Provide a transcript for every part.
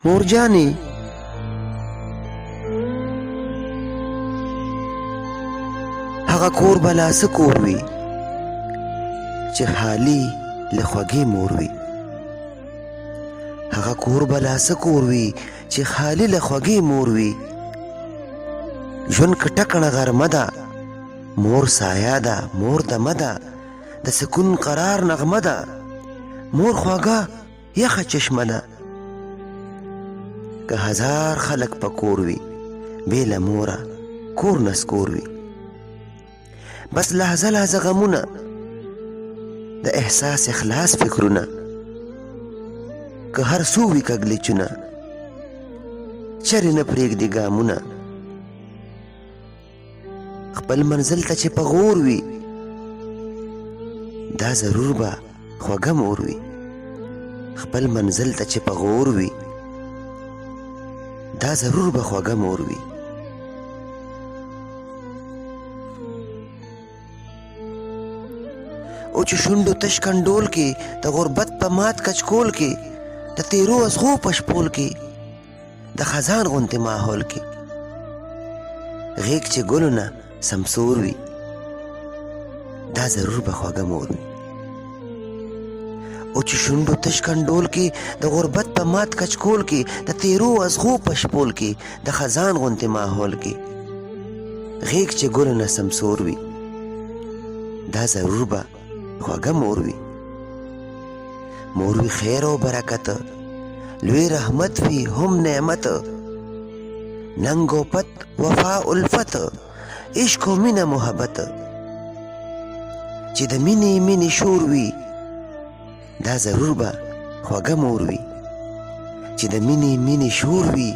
مورجانې هغه کور به لا څه کور وي چې خالي له خوږې مور وي. هغه کور به لا څه کور وي چې خالي له خوږې مور وي. ژوند که ټکنه غرمه ده مور سایه ده، مور دمه ده، د سکون قرار نغمه ده. مور خواږه یخه چشمه ده. که هزار خلک په کور وي بې له موره کور نسکور وي. بس لحظه لحظه غمونه د احساس اخلاص فکرونه، که هر څو وي کږلېچونه چرې نه پرېږدي ګامونه. خپل منزل ته چې په غور وي دا ضرور به خوږه مور وي. خپل منزل ته چې په غور وي دا ضرور به خوږه مور وي. او چې شونډو تش کنډول کې د غربت په مات کچکول کې د تیرو ازغو په شپول کې د خزان غوندې ماحول کې غیږ چې ګلو نه سمسور وي دا ضرور به خوږه مور وي. او چې شونډو تش کنډول کې د غربت په مات کچکول کې د تیرو ازغو په شپول کې د خزان غوندې ماحول کې غیږ چې ګلو نه سمسور وي دا ضرور به خوږه مور وي. مور وي خیر او برکت، لوی رحمت وي هم نعمت، ننګ او پت وفا الفت، عشق او مینه محبت. چې د مینې مینې شور وي دا ضرور به خوږه مور وي. چې د مینې مینې شور وي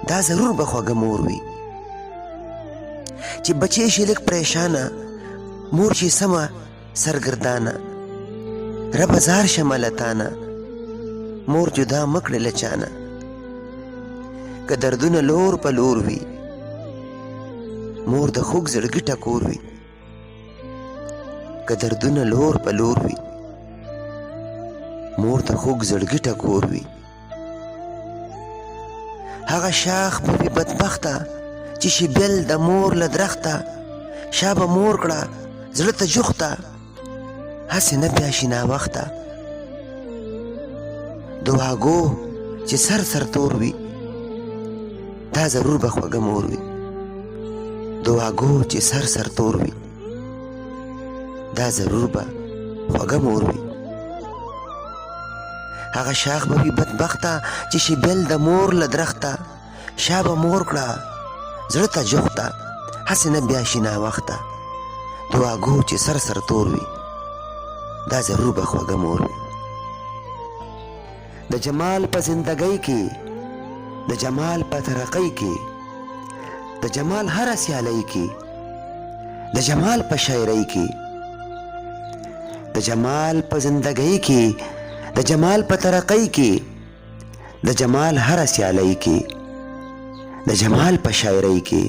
دا ضرور به خوږه مور وي. چې بچی شي لږ پریشانه مور شي سمه سرګردانه، رب زار شملتانه مور جدا مکړه لچانه. که دردونه لور په لور وي مور د خوږ زړګي ټکور وي. که دردونه لور په لور وي مور د خوږ زړګي ټکور وي. هغه شاخ به وي بدبخته چې شي بېل د مور له درخته، شا به مور کړه زړه ته جوخته هسې نه بیا شي ناوخته. دعاګو چې سر سر تور وي دا ضرور به خوږه مور وي. دعاګو چې سر سر تور وي دا ضرور به خوږه مور وي. هغه شاخ به وي بدبخته چې شي بېل د مور له درخته، شا به مور کړه زړه ته جوخته هسې نه بیا شي ناوخته. دعاګو چې سر سر تور وي دا ضرور به خوږه مور وي. د جمال په زندګۍ کې، د جمال په ترقۍ کې، د جمال هره سیالۍ کې، د جمال په شاعرۍ کې، د جمال په زندګۍ کې، د جمال په ترقۍ کې، د جمال هره سیالۍ کې، د جمال په شاعرۍ کې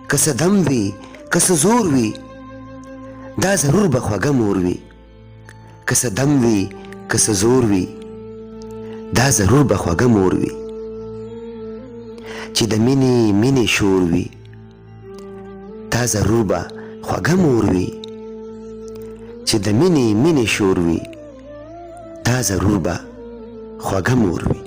که څه دم وي که څه زور وي دا ضرور به خوږه مور وي. که څه دم وي که څه زور وي دا ضرور به خوږه مور وي. چې د مینې مینې شور وي دا ضرور به خوږه مور وي. چې د مینې مینې شور وي دا ضرور به خوږه مور وي.